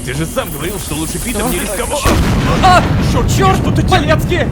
Ты же сам говорил, что лучше Питом не рисковать. Черт, Малецкий!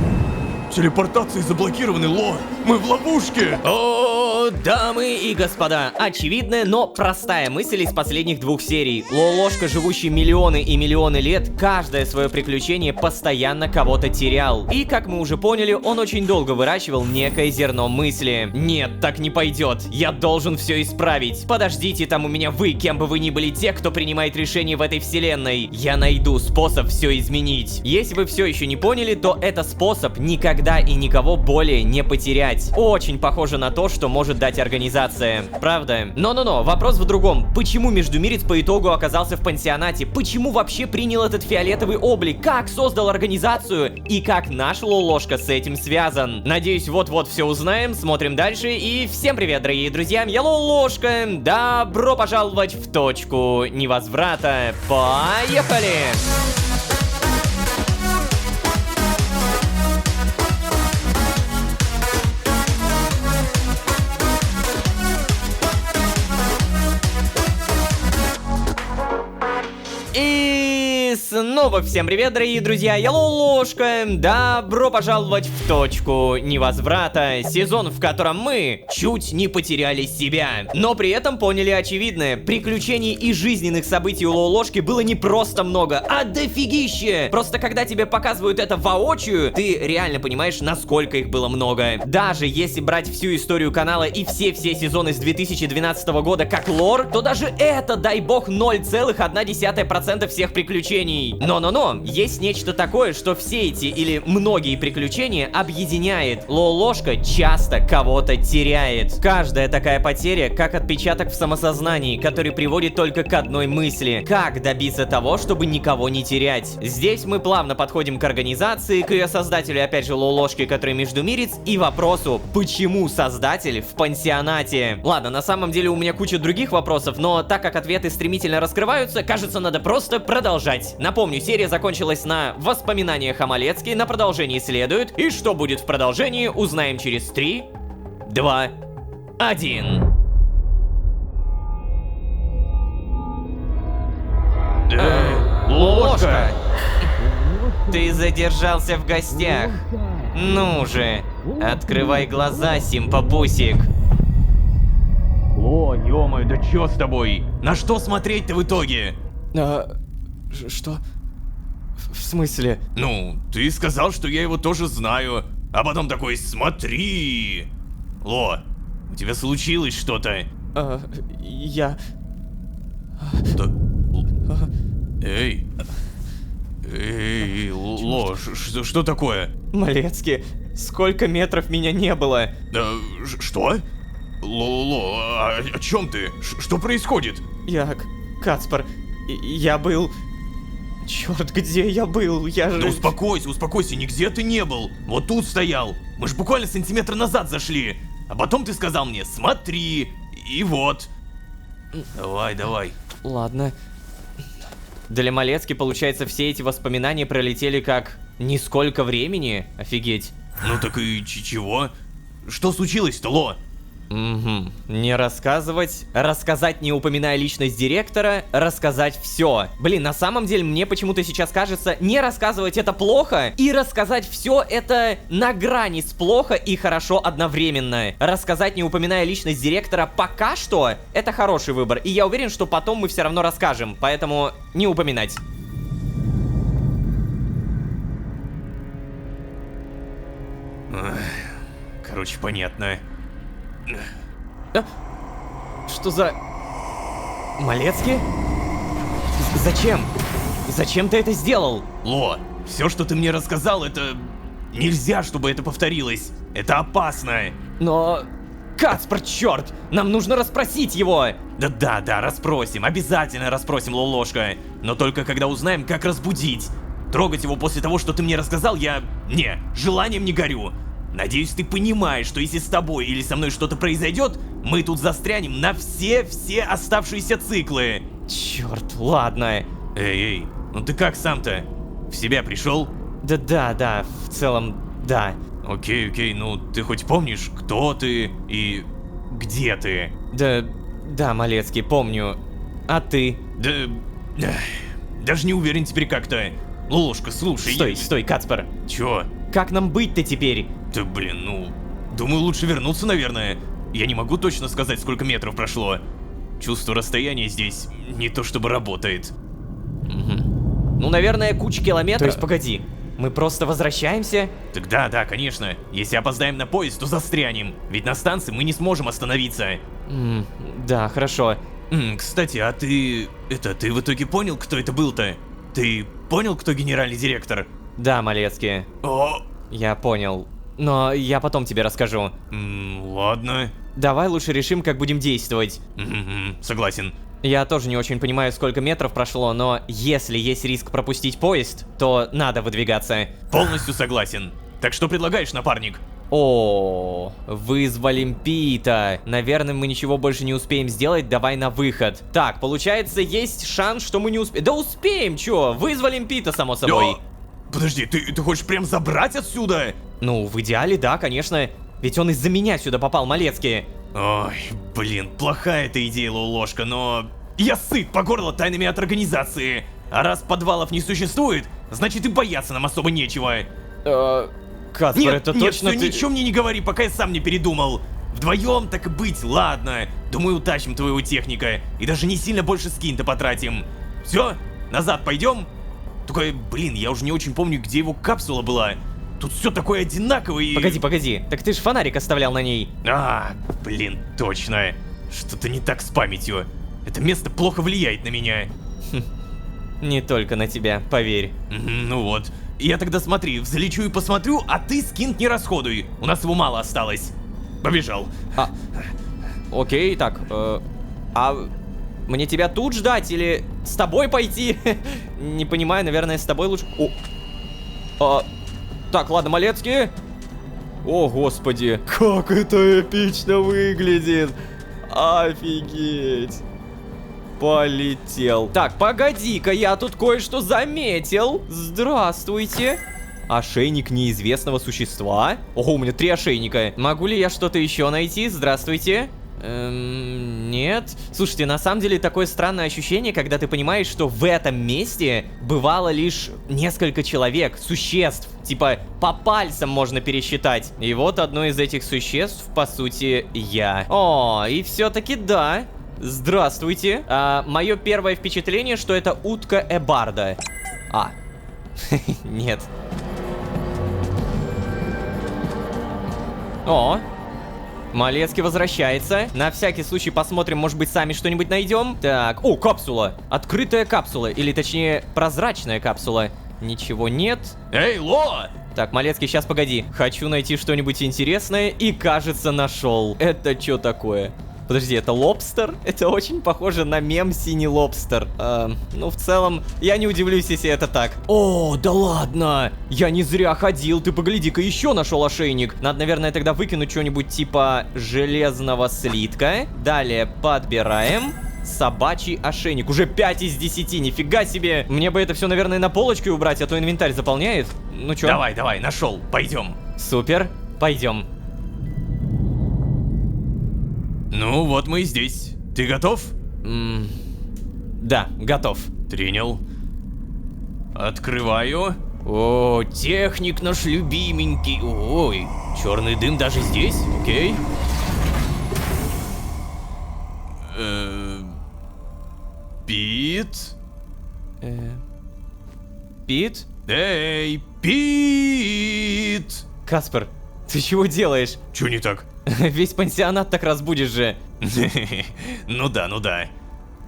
Телепортации заблокированы, Ло! Мы в ловушке! О, дамы и господа, очевидная, но простая мысль из последних двух серий. Лолошка, живущий миллионы и миллионы лет, каждое свое приключение постоянно кого-то терял. И, как мы уже поняли, он очень долго выращивал некое зерно мысли. Нет, так не пойдет. Я должен все исправить. Подождите, там у меня вы, кем бы вы ни были те, кто принимает решения в этой вселенной. Я найду способ все изменить. Если вы все еще не поняли, то это способ никогда и никого более не потерять. Очень похоже на то, что может дать организация. Правда? Но-но-но, вопрос в другом. Почему Междумирец по итогу оказался в пансионате? Почему вообще принял этот фиолетовый облик? Как создал организацию? И как наш Лолошка с этим связан? Надеюсь, вот-вот все узнаем, смотрим дальше. И всем привет, дорогие друзья, я Лолошка. Добро пожаловать в точку невозврата. Поехали! И снова всем привет, дорогие друзья, я Лолошка. Добро пожаловать в точку невозврата. Сезон, в котором мы чуть не потеряли себя. Но при этом поняли очевидное. Приключений и жизненных событий у Лолошки было не просто много, а дофигище. Просто когда тебе показывают это воочию, ты реально понимаешь, насколько их было много. Даже если брать всю историю канала и все сезоны с 2012 года как лор, то даже это, дай бог, 0,1% всех приключений. Но, есть нечто такое, что все эти или многие приключения объединяет. Лолошка часто кого-то теряет. Каждая такая потеря как отпечаток в самосознании, который приводит только к одной мысли: как добиться того, чтобы никого не терять. Здесь мы плавно подходим к организации, к ее создателю, опять же, Лолошки, который Междумирец, и вопросу, почему создатель в пансионате. Ладно, на самом деле у меня куча других вопросов, но так как ответы стремительно раскрываются, кажется, надо просто продолжать. Напомню, серия закончилась на воспоминаниях о Малецкий, на продолжении следует, и что будет в продолжении, узнаем через 3, 2, 1. Лолошка! Ты задержался в гостях. Ну же, открывай глаза, симпапусик. Ло, ё-моё, да чё с тобой? На что смотреть-то в итоге? Что? В смысле? Ну, ты сказал, что я его тоже знаю. А потом такой: смотри! Ло, у тебя случилось что-то? Я... Да... Эй... Эй, Ло, что такое? Малецкий, сколько метров меня не было? Что? Ло, о чем ты? Что происходит? Кацпар, я был... Черт, где я был? Я же... Да успокойся, нигде ты не был. Вот тут стоял. Мы же буквально сантиметр назад зашли. А потом ты сказал мне: смотри. И вот. Давай. Ладно. Для Малецки, получается, все эти воспоминания пролетели как... Нисколько времени? Офигеть. Ну так и чего? Что случилось-то, Ло? Угу. Не рассказывать, рассказать, не упоминая личность директора, рассказать все. Блин, на самом деле мне почему-то сейчас кажется, не рассказывать это плохо, и рассказать все это на грани с плохо и хорошо одновременно. Рассказать, не упоминая личность директора, пока что это хороший выбор, и я уверен, что потом мы все равно расскажем, поэтому не упоминать. Короче, понятно. Что за... Малецкий? Зачем? Зачем ты это сделал? Ло, все, что ты мне рассказал, это... Нельзя, чтобы это повторилось. Это опасно. Но... Кацпар, черт! Нам нужно расспросить его! Да, расспросим. Обязательно расспросим, Лолошка. Но только когда узнаем, как разбудить. Трогать его после того, что ты мне рассказал, я... Не, желанием не горю. Надеюсь, ты понимаешь, что если с тобой или со мной что-то произойдет, мы тут застрянем на все оставшиеся циклы. Черт, ладно. Эй, ну ты как сам-то? В себя пришел? Да, в целом, да. Окей, ну ты хоть помнишь, кто ты и где ты? Да, Малецкий, помню. А ты? Даже не уверен теперь как-то. Лолошка, слушай. Стой, Кацпер. Чё? Как нам быть-то теперь? Да блин, ну... Думаю, лучше вернуться, наверное. Я не могу точно сказать, сколько метров прошло. Чувство расстояния здесь не то чтобы работает. Ну, наверное, куча километров. То есть, погоди, мы просто возвращаемся? Так да, конечно. Если опоздаем на поезд, то застрянем. Ведь на станции мы не сможем остановиться. Да, хорошо. Кстати, а ты... ты в итоге понял, кто это был-то? Ты понял, кто генеральный директор? Да, Малецкий. О! Я понял. Но я потом тебе расскажу. Ладно. Давай лучше решим, как будем действовать. Согласен. Я тоже не очень понимаю, сколько метров прошло, но если есть риск пропустить поезд, то надо выдвигаться. Полностью согласен. Так что предлагаешь, напарник? О, вызвали Пита. Наверное, мы ничего больше не успеем сделать, давай на выход. Так, получается, есть шанс, что мы не успеем. Да успеем, чё? Вызвали Пита, само собой. Подожди, ты хочешь прям забрать отсюда? Ну, в идеале, да, конечно. Ведь он из-за меня сюда попал, Малецкий. Ой, блин, плохая эта идея, Лолошка, но... Я сыт по горло тайнами от организации. А раз подвалов не существует, значит и бояться нам особо нечего. Кацпер, Нет, это нет, точно всё, ты... ничего мне не говори, пока я сам не передумал. Вдвоем так и быть, ладно. Думаю, утащим твоего техника. И даже не сильно больше скин-то потратим. Все, назад пойдем? Только, блин, я уже не очень помню, где его капсула была. Тут все такое одинаковое и... Погоди, так ты ж фонарик оставлял на ней. Блин, точно. Что-то не так с памятью. Это место плохо влияет на меня. Не только на тебя, поверь. Ну вот. Я тогда смотри, взлечу и посмотрю, а ты скин не расходуй. У нас его мало осталось. Побежал. Окей, так, мне тебя тут ждать или с тобой пойти? Не понимаю, наверное, с тобой лучше... Так, ладно, Малецкий. О, господи. Как это эпично выглядит. Офигеть. Полетел. Так, погоди-ка, я тут кое-что заметил. Здравствуйте. Ошейник неизвестного существа. Ого, у меня 3 ошейника. Могу ли я что-то еще найти? Здравствуйте. Нет. Слушайте, на самом деле такое странное ощущение, когда ты понимаешь, что в этом месте бывало лишь несколько человек, существ. Типа, по пальцам можно пересчитать. И вот одно из этих существ, по сути, я. О, и все-таки да. Здравствуйте. Мое первое впечатление, что это утка Эбарда. Нет. О, Малецкий возвращается. На всякий случай посмотрим, может быть, сами что-нибудь найдем. Так, о, капсула. Открытая капсула, или точнее, прозрачная капсула. Ничего нет. Эй, Ло! Так, Малецкий, сейчас погоди. Хочу найти что-нибудь интересное и, кажется, нашел. Это что такое? Подожди, это лобстер? Это очень похоже на мем «Синий лобстер». Ну, в целом, я не удивлюсь, если это так. О, да ладно! Я не зря ходил, ты погляди-ка, еще нашел ошейник. Надо, наверное, тогда выкинуть что-нибудь типа железного слитка. Далее подбираем. Собачий ошейник. Уже 5 из 10, нифига себе. Мне бы это все, наверное, на полочке убрать, а то инвентарь заполняет. Ну чё? Давай, нашел, пойдем. Супер, пойдем. Ну, вот мы и здесь. Ты готов? Да, готов. Принял. Открываю. О, техник наш любименький. Ой, черный дым даже здесь? Окей. Пит? Пит? Эй, Пит! Каспер, ты чего делаешь? Чё не так? Весь пансионат так разбудишь же. Ну да.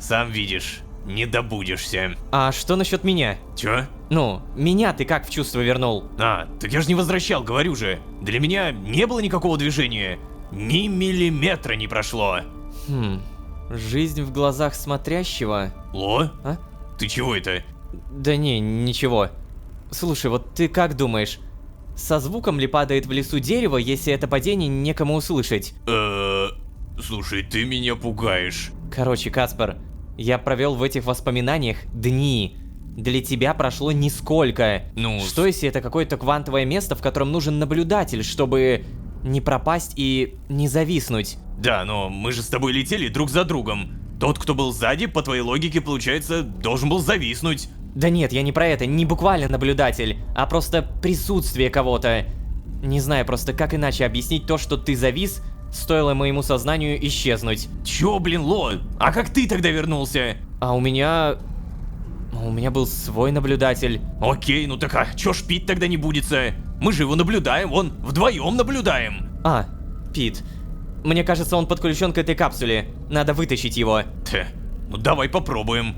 Сам видишь, не добудешься. А что насчет меня? Чё? Ну, меня ты как в чувство вернул? Так я же не возвращал, говорю же. Для меня не было никакого движения. Ни миллиметра не прошло. Жизнь в глазах смотрящего. Ло? А? Ты чего это? Да не, ничего. Слушай, вот ты как думаешь, со звуком ли падает в лесу дерево, если это падение некому услышать? Слушай, ты меня пугаешь. Короче, Каспер, я провел в этих воспоминаниях дни. Для тебя прошло нисколько. Ну... Что если это какое-то квантовое место, в котором нужен наблюдатель, чтобы не пропасть и не зависнуть? Да, но мы же с тобой летели друг за другом. Тот, кто был сзади, по твоей логике, получается, должен был зависнуть. Да нет, я не про это, не буквально наблюдатель, а просто присутствие кого-то. Не знаю просто, как иначе объяснить то, что ты завис, стоило моему сознанию исчезнуть. Чё, блин, Ло? А как ты тогда вернулся? А у меня был свой наблюдатель. Окей, ну так а чё ж Пит тогда не будется? Мы же его наблюдаем, вон, вдвоем наблюдаем. А, Пит. Мне кажется, он подключен к этой капсуле. Надо вытащить его. Ть, ну давай попробуем.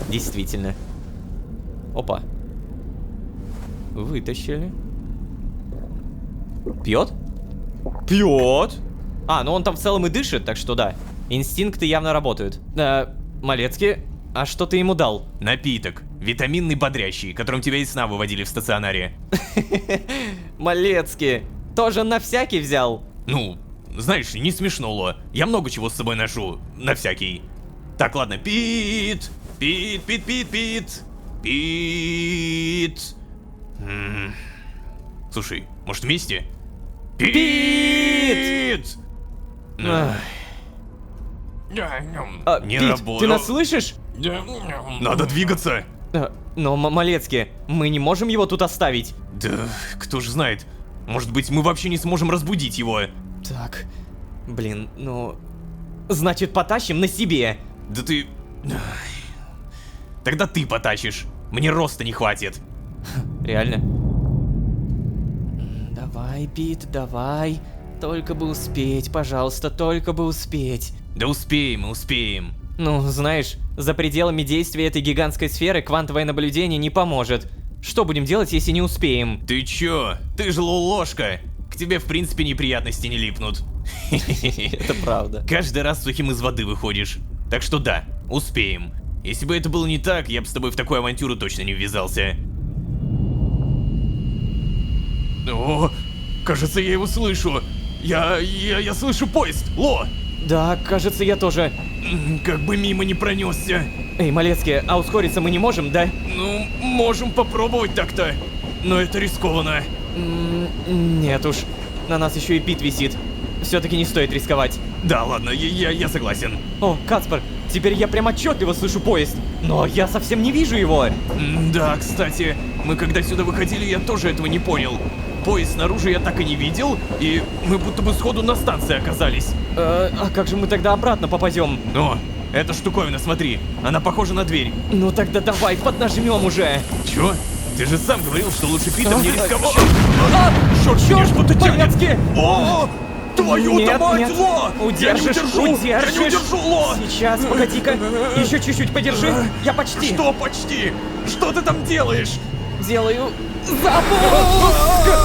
Действительно. Опа. Вытащили. Пьет? Пьет! А, ну он там в целом и дышит, так что да. Инстинкты явно работают. Малецкий, а что ты ему дал? Напиток. Витаминный бодрящий, которым тебя из сна выводили в стационаре. Малецкий, тоже на всякий взял? Ну, знаешь, не смешно, Ло. Я много чего с собой ношу. На всякий. Так, ладно, Пит! Пит, Пит, Пит, Пит! Пит! Слушай, может вместе? Пит! Ах. Не Пит, работал. ты нас слышишь? Надо двигаться. Но, Малецкий, мы не можем его тут оставить. Да, кто ж знает. Может быть, мы вообще не сможем разбудить его. Так, блин, ну... Значит, потащим на себе. Да ты... Тогда ты потащишь. Мне роста не хватит. Реально? Давай, Пит, давай. Только бы успеть, пожалуйста, только бы успеть. Да успеем, успеем. Ну, знаешь, за пределами действия этой гигантской сферы квантовое наблюдение не поможет. Что будем делать, если не успеем? Ты чё? Ты же ложка. К тебе, в принципе, неприятности не липнут. Это правда. Каждый раз сухим из воды выходишь. Так что да, успеем. Если бы это было не так, я бы с тобой в такую авантюру точно не ввязался. О, кажется, я его слышу. Я слышу поезд. Ло! Да, кажется, я тоже. Как бы мимо не пронесся. Эй, Малецкий, а ускориться мы не можем, да? Ну, можем попробовать так-то. Но это рискованно. Нет уж. На нас еще и Пит висит. Все-таки не стоит рисковать. Да, ладно, я согласен. О, Кацпер, теперь я прям отчетливо слышу поезд. Но я совсем не вижу его. Да, кстати, мы когда сюда выходили, я тоже этого не понял. Поезд снаружи я так и не видел, и мы будто бы сходу на станции оказались. А как же мы тогда обратно попадем? О, эта штуковина, смотри, она похожа на дверь. Ну тогда давай поднажмем уже. Чё? Ты же сам говорил, что лучше Питом не рисковать. Черт, Меня что-то тянет. Малецкий! О, твою-то мать, Ло! Удержишь, я не удержу, Ло! Сейчас, погоди-ка, еще чуть-чуть подержи, я почти. Что почти? Что ты там делаешь? Делаю запуск!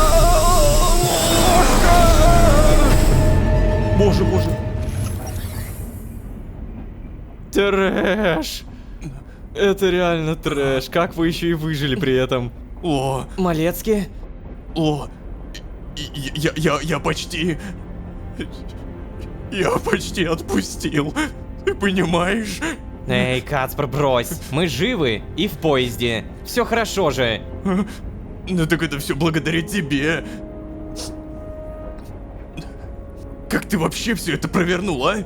Боже, боже. Трэш. Это реально трэш. Как вы еще и выжили при этом? О, Малецкий? О, я почти... Я почти отпустил. Ты понимаешь? Эй, Кацпер, брось. Мы живы и в поезде. Все хорошо же. Ну так это все благодаря тебе. Как ты вообще все это провернул, а?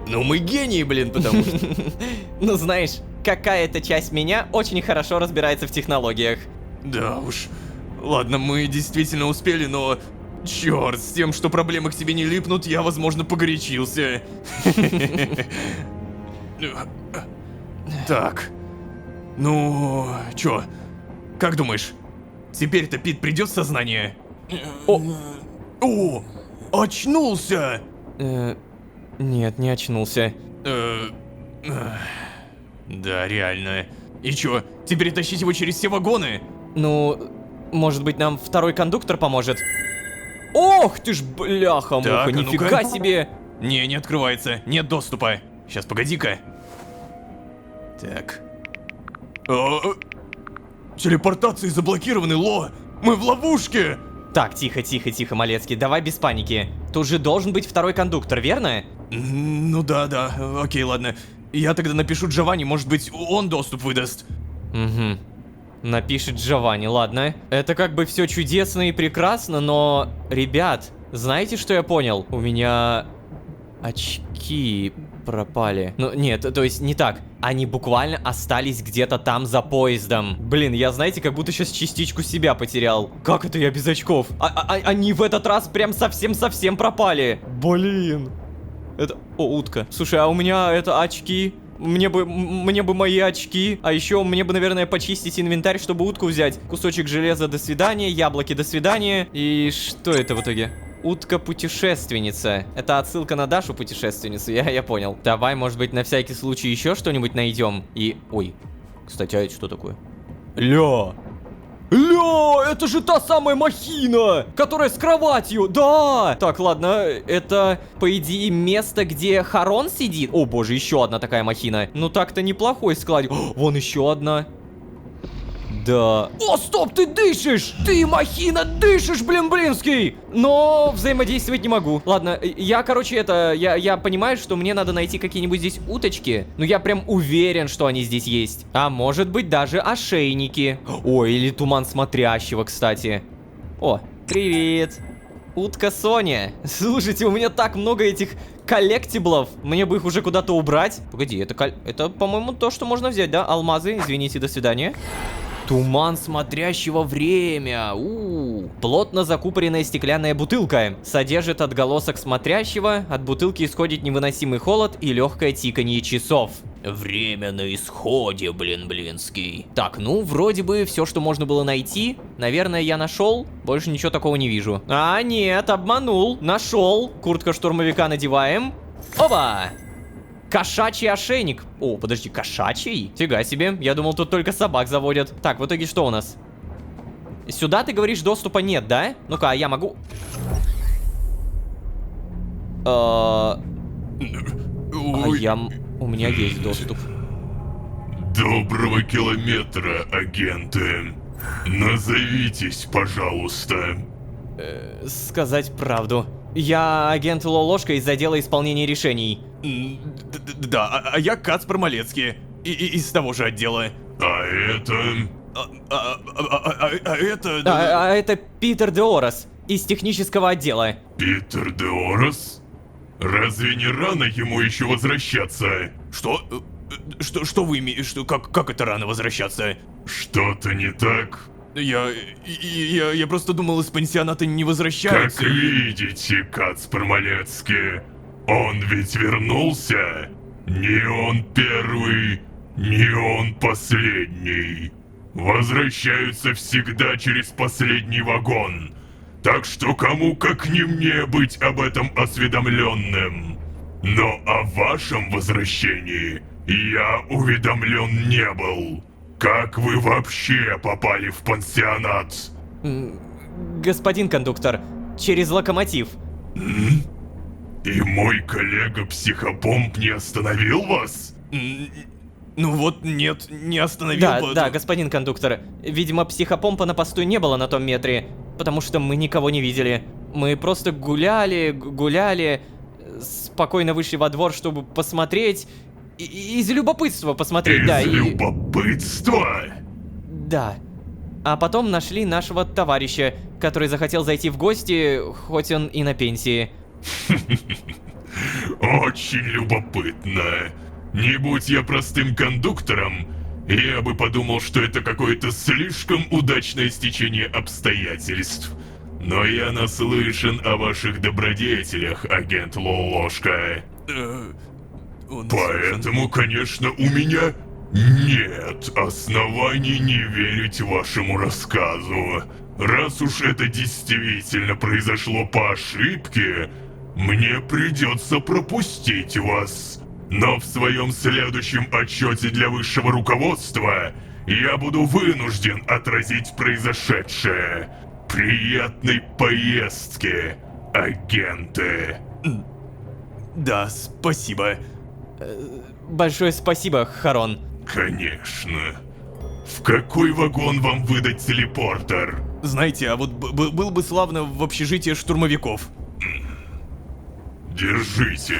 Ну мы гении, блин, потому что... Ну знаешь, какая-то часть меня очень хорошо разбирается в технологиях. Да уж. Ладно, мы действительно успели, но... Черт, с тем, что проблемы к тебе не липнут, я, возможно, погорячился. Так. Ну, чё? Как думаешь, теперь-то Пит придет в сознание? О, очнулся! Нет, не очнулся. Да, реально. И чё, теперь тащить его через все вагоны? Ну, может быть, нам второй кондуктор поможет? Ох ты ж, бляха-муха, Так, а ну-ка. нифига себе! Не открывается, нет доступа. Сейчас, погоди-ка. Так. Телепортации заблокированы, Ло! Мы в ловушке! Так, тихо, тихо, тихо, Малецкий, давай без паники. Тут же должен быть второй кондуктор, верно? Ну да, окей, ладно. Я тогда напишу Джованни, может быть, он доступ выдаст. Угу. Напишет Джованни, ладно. Это как бы все чудесно и прекрасно, но... Ребят, знаете, что я понял? У меня... очки пропали. Ну, нет, то есть не так. Они буквально остались где-то там за поездом. Блин, я, знаете, как будто сейчас частичку себя потерял. Как это я без очков? Они в этот раз прям совсем-совсем пропали. Блин. Это... О, утка. Слушай, а у меня это очки... Мне бы мои очки. А еще мне бы, наверное, почистить инвентарь, чтобы утку взять. Кусочек железа, до свидания. Яблоки, до свидания. И что это в итоге? Утка-путешественница. Это отсылка на Дашу-путешественницу, я понял. Давай, может быть, на всякий случай еще что-нибудь найдем. И... Ой. Кстати, а это что такое? Ля! Это же та самая махина, которая с кроватью, да! Так, ладно, это, по идее, место, где Харон сидит. О боже, еще одна такая махина. Ну так-то неплохой складик. Вон еще одна. Да. О, стоп, ты дышишь! Ты, махина, дышишь, блинский! Но взаимодействовать не могу. Ладно, я, короче, я понимаю, что мне надо найти какие-нибудь здесь уточки. Но я прям уверен, что они здесь есть. А может быть, даже ошейники. О, или туман смотрящего, кстати. О, привет. Утка Соня. Слушайте, у меня так много этих коллектиблов. Мне бы их уже куда-то убрать. Погоди, это по-моему, то, что можно взять, да? Алмазы, извините, до свидания. Туман смотрящего время. Плотно закупоренная стеклянная бутылка. Содержит отголосок смотрящего. От бутылки исходит невыносимый холод и легкое тиканье часов. Время на исходе, блинский. Так, ну, вроде бы все, что можно было найти. Наверное, я нашел. Больше ничего такого не вижу. А, нет, обманул. Нашел. Куртка штурмовика надеваем. Оба! Кошачий ошейник. О, подожди, кошачий? Фига себе, я думал, тут только собак заводят. Так, в итоге что у нас? Сюда, ты говоришь, доступа нет, да? Ну-ка, а я могу... У меня есть доступ. Доброго километра, агенты. Назовитесь, пожалуйста. Сказать правду. Я агент Лолошка из отдела исполнения решений. Да, а я Кацпер Малецкий. Из того же отдела. А это... Это Питер Деорос из технического отдела. Питер Деорос? Разве не рано ему еще возвращаться? Что? Что вы имеете? Как это рано возвращаться? Что-то не так? Я просто думал, из пансионата не возвращаются. Как видите, Кацпер Малецкий, он ведь вернулся. Не он первый, не он последний. Возвращаются всегда через последний вагон. Так что кому как не мне быть об этом осведомленным. Но о вашем возвращении я уведомлен не был. Как вы вообще попали в пансионат? Господин кондуктор, через локомотив. И мой коллега-психопомп не остановил вас? Ну вот, нет, не остановил. Да, господин кондуктор. Видимо, психопомпа на посту не было на том метре, потому что мы никого не видели. Мы просто гуляли, спокойно вышли во двор, чтобы посмотреть. Из любопытства посмотреть, да. Из любопытства? Да. А потом нашли нашего товарища, который захотел зайти в гости, хоть он и на пенсии. Очень любопытно. Не будь я простым кондуктором, я бы подумал, что это какое-то слишком удачное стечение обстоятельств. Но я наслышан о ваших добродетелях, агент Лолошка. Поэтому, конечно, у меня нет оснований не верить вашему рассказу. Раз уж это действительно произошло по ошибке, мне придется пропустить вас. Но в своем следующем отчете для высшего руководства я буду вынужден отразить произошедшее. Приятной поездки, агенты. Да, спасибо. Большое спасибо, Харон. Конечно. В какой вагон вам выдать телепортер? Знаете, а вот было бы славно в общежитие штурмовиков. Держите.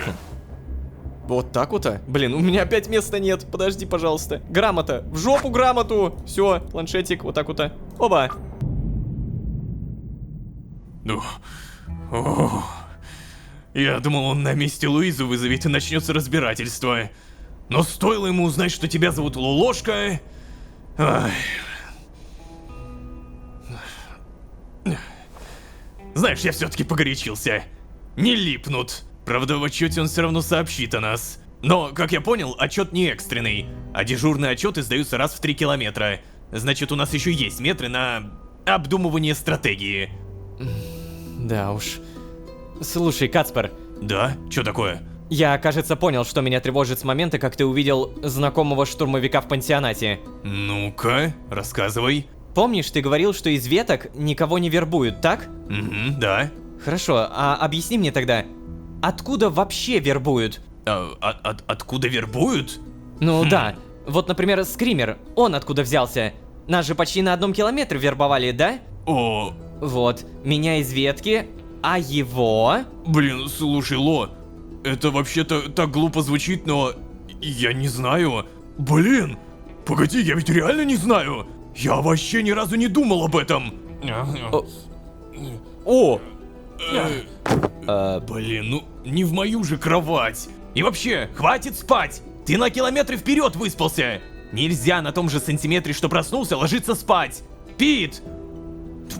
Вот так вот-то? Блин, у меня опять места нет. Подожди, пожалуйста. Грамота. В жопу грамоту. Все, планшетик, вот так вот-то. Оба. Ну, Я думал, он на месте Луизу вызовет и начнется разбирательство. Но стоило ему узнать, что тебя зовут Лолошка... Ай. Знаешь, я все-таки погорячился. Не липнут. Правда, в отчете он все равно сообщит о нас. Но, как я понял, отчет не экстренный, а дежурные отчеты сдаются раз в 3 километра. Значит, у нас еще есть метры на обдумывание стратегии. Да уж. Слушай, Кацпер. Да? Что такое? Я, кажется, понял, что меня тревожит с момента, как ты увидел знакомого штурмовика в пансионате. Ну-ка, рассказывай. Помнишь, ты говорил, что из веток никого не вербуют, так? Угу, да. Хорошо, а объясни мне тогда, откуда вообще вербуют? Откуда вербуют? Ну да, вот, например, Скример, он откуда взялся? Нас же почти на 1 километре вербовали, да? О, Вот, меня из ветки, а его... блин, слушай, Ло, это вообще-то так глупо звучит, но я не знаю. Блин, погоди, я ведь реально не знаю. Я вообще ни разу не думал об этом. О! Блин, ну не в мою же кровать. И вообще, хватит спать. Ты на километры вперед выспался. Нельзя на том же сантиметре, что проснулся, ложиться спать. Пит!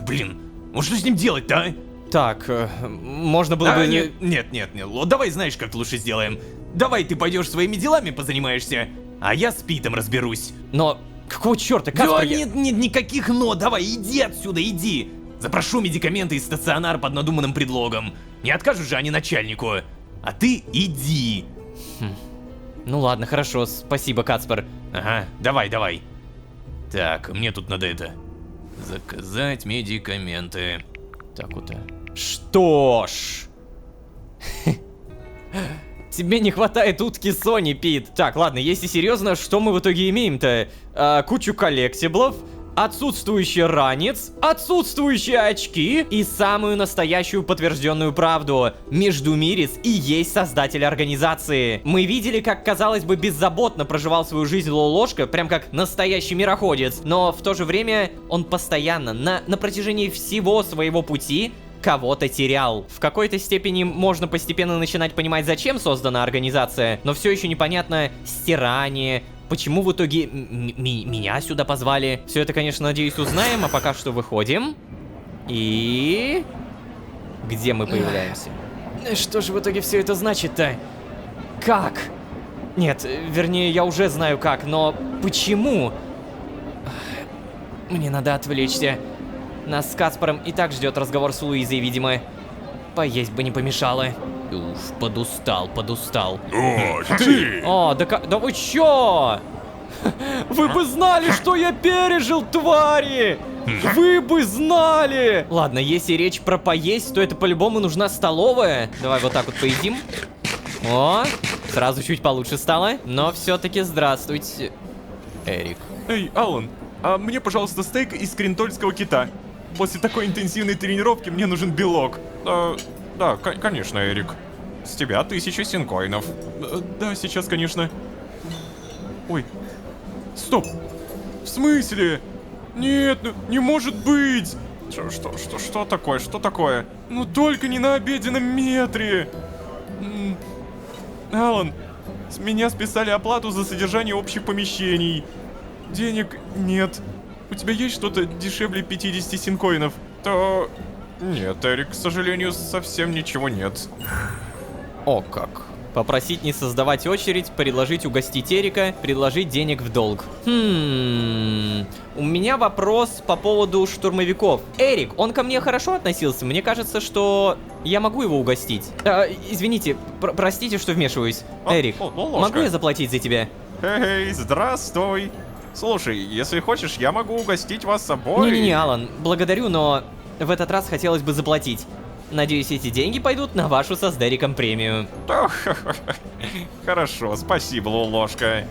Блин, ну что с ним делать-то, а? Так, можно было бы... Нет, Ло, давай знаешь, как лучше сделаем. Давай ты пойдешь своими делами позанимаешься, а я с Питом разберусь. Но какого черта, Да Каспер? нет, никаких но, давай, иди отсюда, иди. Запрошу медикаменты из стационара под надуманным предлогом. Не откажут же они начальнику. А ты иди. Ну ладно, хорошо, спасибо, Кацпер. Ага, давай. Так, мне тут надо это... заказать медикаменты. Так вот. Что ж... Тебе не хватает утки Сони, Пит. Так, ладно, если серьезно, что мы в итоге имеем-то? Кучу коллектиблов, отсутствующий ранец, отсутствующие очки и самую настоящую подтвержденную правду. Междумирец и есть создатель организации. Мы видели, как, казалось бы, беззаботно проживал свою жизнь Лолошка, прям как настоящий мироходец. Но в то же время он постоянно, на протяжении всего своего пути, кого-то терял. В какой-то степени можно постепенно начинать понимать, зачем создана организация, но все еще непонятно стирание, почему в итоге меня сюда позвали. Все это, конечно, надеюсь, узнаем, а пока что выходим. И... где мы появляемся? Что же в итоге все это значит-то? Как? Нет, вернее, я уже знаю как, но почему? Мне надо отвлечься. Нас с Кацпором и так ждет разговор с Луизой, видимо. Поесть бы не помешало. Уф, подустал. О, ты! О, да вы чё? Вы бы знали, что я пережил, твари! Вы бы знали! Ладно, если речь про поесть, то это по-любому нужна столовая. Давай вот так вот поедим. О, сразу чуть получше стало. Но все-таки здравствуйте, Эрик. Эй, Алан, а мне, пожалуйста, стейк из кринтольского кита. После такой интенсивной тренировки мне нужен белок. Да, конечно, Эрик. С тебя 1000 синкоинов. Да, сейчас, конечно. Ой. Стоп! В смысле? Нет, ну не может быть! Что такое? Что такое? Ну только не на обеденном метре! Алан, с меня списали оплату за содержание общих помещений. Денег нет. У тебя есть что-то дешевле 50 синкоинов? То... Нет, Эрик, к сожалению, совсем ничего нет. О как. Попросить не создавать очередь, предложить угостить Эрика, предложить денег в долг. У меня вопрос по поводу штурмовиков. Эрик, он ко мне хорошо относился? Мне кажется, что я могу его угостить. Извините, простите, что вмешиваюсь. Эрик, могу я заплатить за тебя? Эй, здравствуй. Слушай, если хочешь, я могу угостить вас обоих. Не-не-не, Алан, благодарю, но в этот раз хотелось бы заплатить. Надеюсь, эти деньги пойдут на вашу со Дериком премию. Хорошо, спасибо, Лолошка.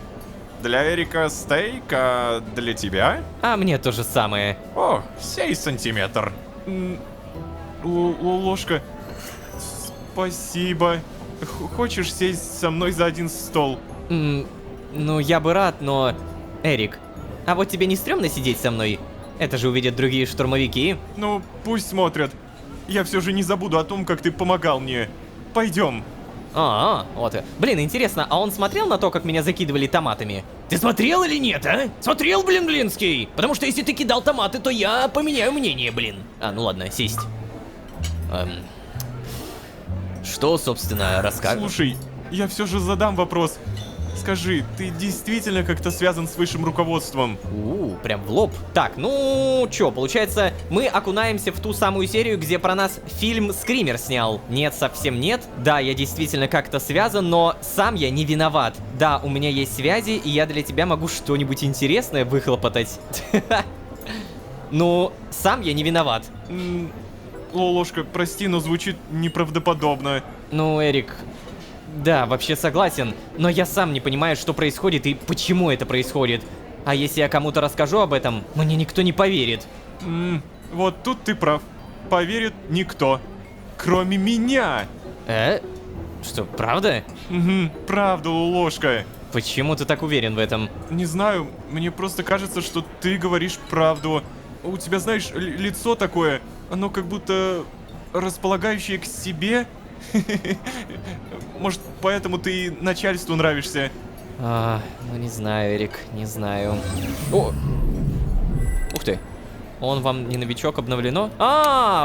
Для Эрика стейк, а для тебя? А мне то же самое. О, сей сантиметр. Лолошка, спасибо. Хочешь сесть со мной за один стол? Ну, я бы рад, но... Эрик, а вот тебе не стрёмно сидеть со мной? Это же увидят другие штурмовики. Ну, пусть смотрят. Я все же не забуду о том, как ты помогал мне. пойдем. Вот. Блин, интересно, а он смотрел на то, как меня закидывали томатами? Ты смотрел или нет, а? Смотрел, блинский? Потому что если ты кидал томаты, то я поменяю мнение, блин. Ну ладно, сесть. Что, собственно, расскажешь? Слушай, я все же задам вопрос. Скажи, ты действительно как-то связан с высшим руководством? Прям в лоб. Так, ну чё, получается, мы окунаемся в ту самую серию, где про нас фильм Скример снял. Нет, совсем нет. Да, я действительно как-то связан, но сам я не виноват. Да, у меня есть связи, и я для тебя могу что-нибудь интересное выхлопотать. Ну, сам я не виноват. Лолошка, прости, но звучит неправдоподобно. Ну, Эрик, да, вообще согласен, но я сам не понимаю, что происходит и почему это происходит. А если я кому-то расскажу об этом, мне никто не поверит. Вот тут ты прав. Поверит никто. Кроме меня. Что, правда? Правда, Лолошка. Почему ты так уверен в этом? Не знаю, мне просто кажется, что ты говоришь правду. У тебя, знаешь, лицо такое, оно как будто располагающее к себе. Может, поэтому ты и начальству нравишься? Ну не знаю, Эрик, не знаю. О! Ух ты. Он вам не новичок, обновлено?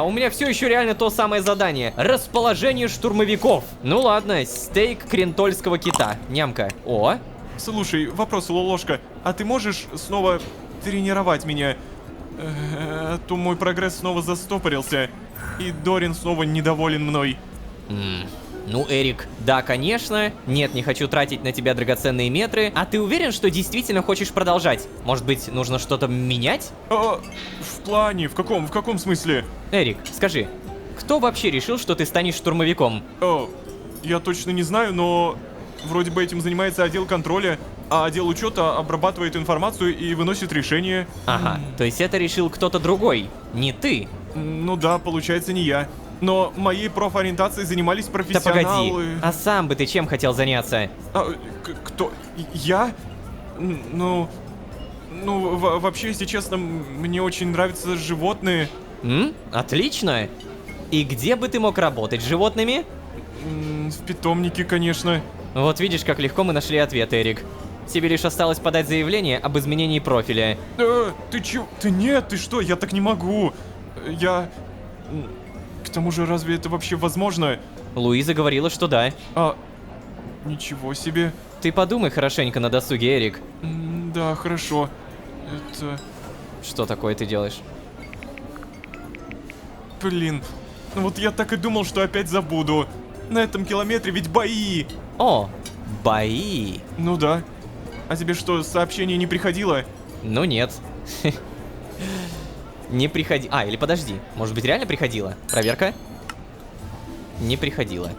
У меня все еще реально то самое задание. Расположение штурмовиков. Ну ладно, стейк крентольского кита. Нямка. О! Слушай, вопрос, Лолошка, а ты можешь снова тренировать меня? А то мой прогресс снова застопорился, и Дорин снова недоволен мной. Ну, Эрик, да, конечно. Нет, не хочу тратить на тебя драгоценные метры. А ты уверен, что действительно хочешь продолжать? Может быть, нужно что-то менять? В плане? В каком смысле? Эрик, скажи, кто вообще решил, что ты станешь штурмовиком? Я точно не знаю, но вроде бы этим занимается отдел контроля, а отдел учета обрабатывает информацию и выносит решение. Ага, то есть это решил кто-то другой, не ты? Ну да, получается, не я. Но моей профориентацией занимались Да профессионалы. погоди, а сам бы ты чем хотел заняться? Кто? Я? Вообще, если честно, мне очень нравятся животные. Отлично. И где бы ты мог работать с животными? В питомнике, конечно. Вот видишь, как легко мы нашли ответ, Эрик. Тебе лишь осталось подать заявление об изменении профиля. Ты чё? Нет, ты что? Я так не могу. К тому же, разве это вообще возможно? Луиза говорила, что да. Ничего себе. Ты подумай хорошенько на досуге, Эрик. Да, хорошо. Это... Что такое ты делаешь? Блин. Ну вот я так и думал, что опять забуду. На этом километре ведь бои. О, бои. Ну да. А тебе что, сообщение не приходило? Ну нет. Не приходи... или подожди. Может быть, реально приходила? Проверка. Не приходила.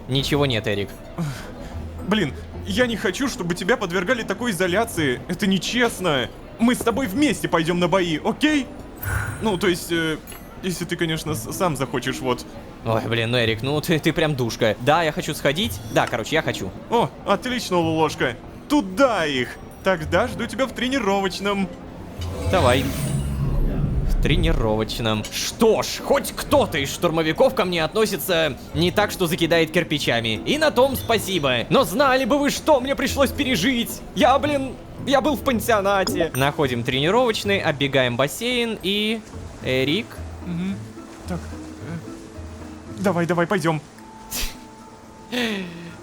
Ничего нет, Эрик. Блин, я не хочу, чтобы тебя подвергали такой изоляции. Это нечестно. Мы с тобой вместе пойдем на бои, окей? Ну, то есть, если ты, конечно, сам захочешь, вот. Ой, блин, ну, Эрик, ну ты прям душка. Да, я хочу сходить. Да, короче, я хочу. О, отлично, Лолошка. Туда их. Тогда жду тебя в тренировочном. Давай. В тренировочном. Что ж, хоть кто-то из штурмовиков ко мне относится не так, что закидает кирпичами. И на том спасибо. Но знали бы вы, что мне пришлось пережить. Я был в пансионате. Находим тренировочный, оббегаем бассейн и... Эрик? Так, давай, пойдем.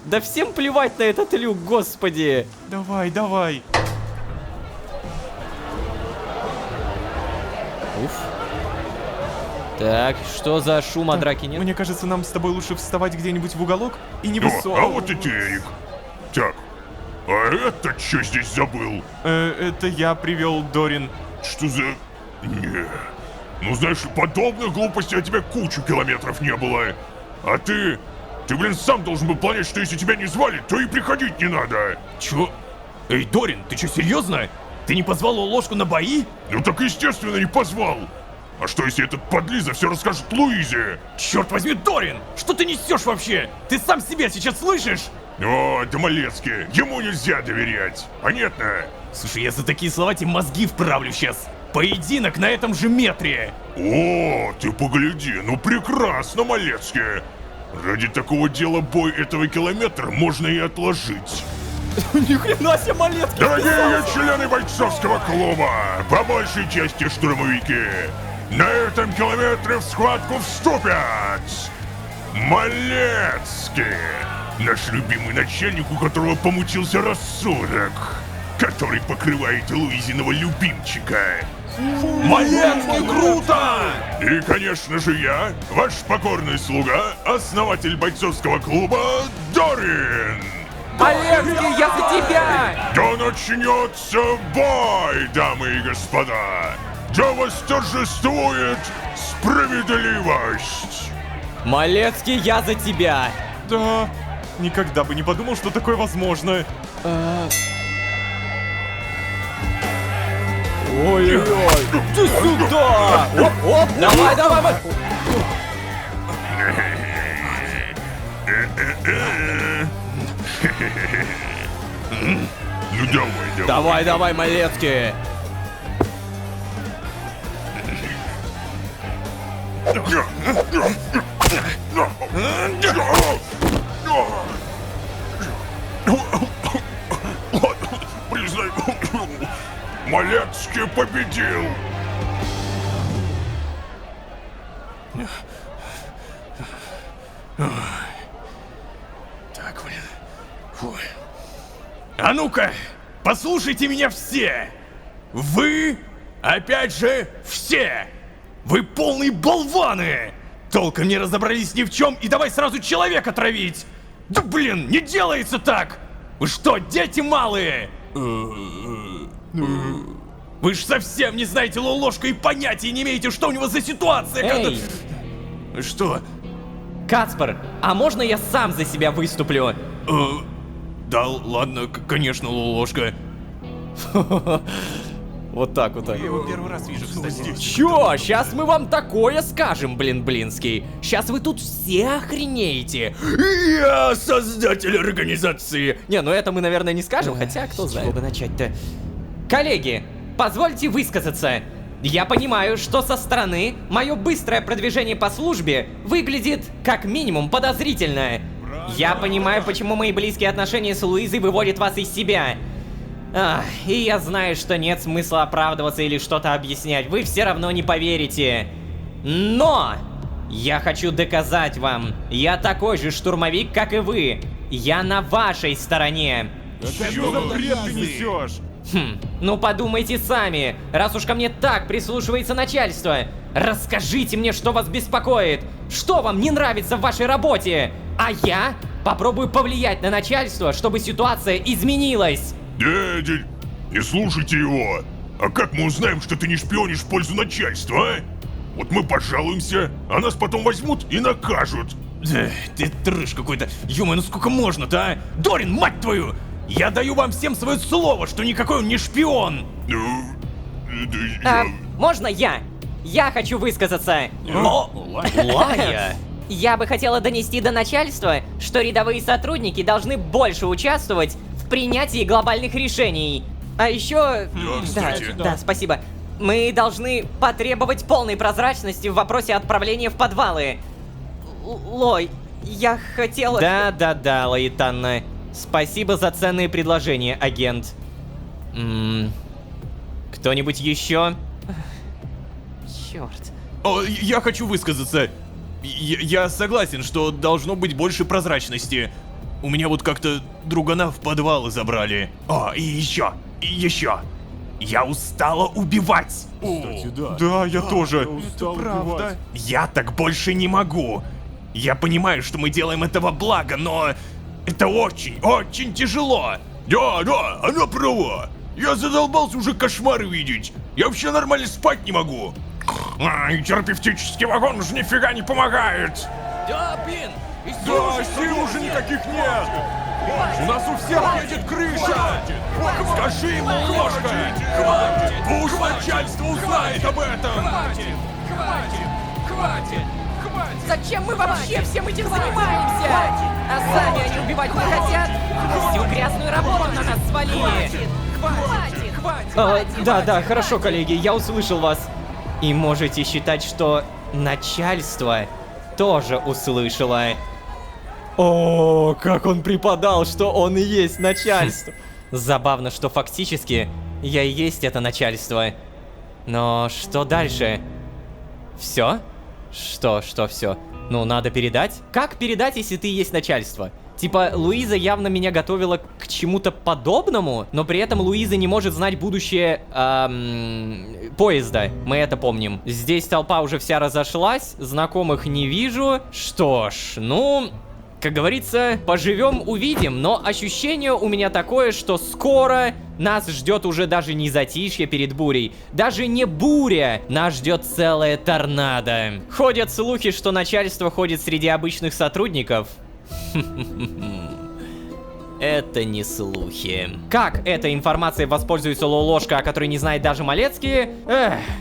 Да всем плевать на этот люк, господи. Давай. Уф. Так, что за шум, а драки нет? Мне кажется, нам с тобой лучше вставать где-нибудь в уголок и не А высовываться. вот и ты, Эрик. Так, а это что здесь забыл? Это я привел Дорин. Что за... Не. Ну знаешь, подобных глупостей от тебя кучу километров не было. А ты, блин, сам должен был понять, что если тебя не звали, то и приходить не надо. Чё? Эй, Дорин, ты чё, серьезно? Ты не позвал Лолошку на бои? Ну так естественно не позвал. А что если этот подлиза все расскажет Луизе? Черт возьми, Дорин! Что ты несешь вообще? Ты сам себя сейчас слышишь? О, Домолецкий, ему нельзя доверять. Понятно? Слушай, я за такие слова тебе мозги вправлю сейчас. Поединок на этом же метре. О, ты погляди, ну прекрасно, Малецкий. Ради такого дела бой этого километра можно и отложить. Ни хрена себе, Малецкий! Дорогие члены бойцовского клуба, по большей части штурмовики, на этом километре в схватку вступят Малецкий, наш любимый начальник, у которого помутился рассудок, который покрывает Луизиного любимчика. Малецкий, круто! И, конечно же, я, ваш покорный слуга, основатель бойцовского клуба Дорин. Малецкий, я за тебя! Да начнется бой, дамы и господа! Да восторжествует справедливость! Малецкий, я за тебя! Да, никогда бы не подумал, что такое возможно. Ой-ой-ой! Ты сюда! Оп, давай, давай! Ну давай. Давай, Малецкий! Признай, Малецкий победил. Так, блин. Фу. А ну-ка, послушайте меня все! Вы, опять же, все! Вы полные болваны! Толком не разобрались ни в чем и давай сразу человека травить! Да блин, не делается так! Вы что, дети малые? Вы ж совсем не знаете Лолошку и понятия не имеете, что у него за ситуация, Эй, Что? Кацпер, а можно я сам за себя выступлю? Да, ладно, конечно, Лолошка. Вот так вот. Я его первый раз вижу, кстати. Чё? Сейчас мы вам такое скажем, блин-блинский. Сейчас вы тут все охренеете. Я создатель организации. Не, ну это мы, наверное, не скажем, хотя кто знает. С чего бы начать-то? Коллеги, позвольте высказаться. Я понимаю, что со стороны мое быстрое продвижение по службе выглядит как минимум подозрительно. Я понимаю, почему мои близкие отношения с Луизой выводят вас из себя. И я знаю, что нет смысла оправдываться или что-то объяснять, вы все равно не поверите. Но! Я хочу доказать вам, я такой же штурмовик, как и вы. Я на вашей стороне. Что за бред ты несешь? Ну подумайте сами, раз уж ко мне так прислушивается начальство. Расскажите мне, что вас беспокоит, что вам не нравится в вашей работе. А я попробую повлиять на начальство, чтобы ситуация изменилась. Дядя, не слушайте его. А как мы узнаем, что ты не шпионишь в пользу начальства, а? Вот мы пожалуемся, а нас потом возьмут и накажут. Да, ты трэш какой-то. Ё-моё, ну сколько можно-то, а? Дорин, мать твою! Я даю вам всем свое слово, что никакой он не шпион! Можно я? Я хочу высказаться. Лая? Я бы хотела донести до начальства, что рядовые сотрудники должны больше участвовать в принятии глобальных решений. А еще... кстати. Да, спасибо. Мы должны потребовать полной прозрачности в вопросе отправления в подвалы. Лой, я хотела... Да, Лаитанна. Спасибо за ценные предложения, агент. Кто-нибудь еще? Черт. О, я хочу высказаться. Я согласен, что должно быть больше прозрачности. У меня вот как-то другана в подвалы забрали. О, и еще. Я устала убивать. Да, я тоже. Это правда. Я так больше не могу. Я понимаю, что мы делаем это во благо, но это очень тяжело. Да, она права. Я задолбался уже кошмары видеть. Я вообще нормально спать не могу. И терапевтический вагон уже нифига не помогает. Да, блин! Да, сил уже никаких нет. У нас у всех едет крыша. Скажи ему, Лошка. Пусть начальство узнает об этом. Хватит! Зачем мы вообще всем этим занимаемся? А сами они убивать не хотят? Всю грязную работу на нас свалили! Хватит! Да, хорошо, коллеги, я услышал вас. И можете считать, что начальство тоже услышало. О, как он преподал, что он и есть начальство. Забавно, что фактически я и есть это начальство. Но что дальше? Все? Что все? Ну, надо передать? Как передать, если ты есть начальство? Типа, Луиза явно меня готовила к чему-то подобному, но при этом Луиза не может знать будущее поезда. Мы это помним. Здесь толпа уже вся разошлась, знакомых не вижу. Что ж, ну... Как говорится, поживем, увидим, но ощущение у меня такое, что скоро нас ждет уже даже не затишье перед бурей, даже не буря, нас ждет целая торнадо. Ходят слухи, что начальство ходит среди обычных сотрудников. Это не слухи. Как этой информацией воспользуется Лолошка, о которой не знает даже Малецкий?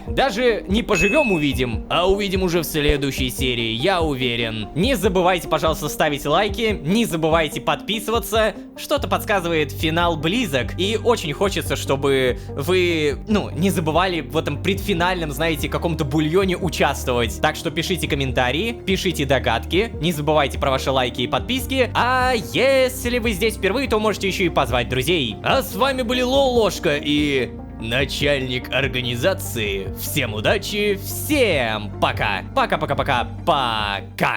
Даже не поживем, увидим. А увидим уже в следующей серии, я уверен. Не забывайте, пожалуйста, ставить лайки, не забывайте подписываться. Что-то подсказывает, финал близок, и очень хочется, чтобы вы, не забывали в этом предфинальном, знаете, каком-то бульоне участвовать. Так что пишите комментарии, пишите догадки, не забывайте про ваши лайки и подписки. А если вы здесь впервые, то можете еще и позвать друзей. А с вами были Лолошка и начальник организации. Всем удачи, всем пока. Пока-пока-пока-пока.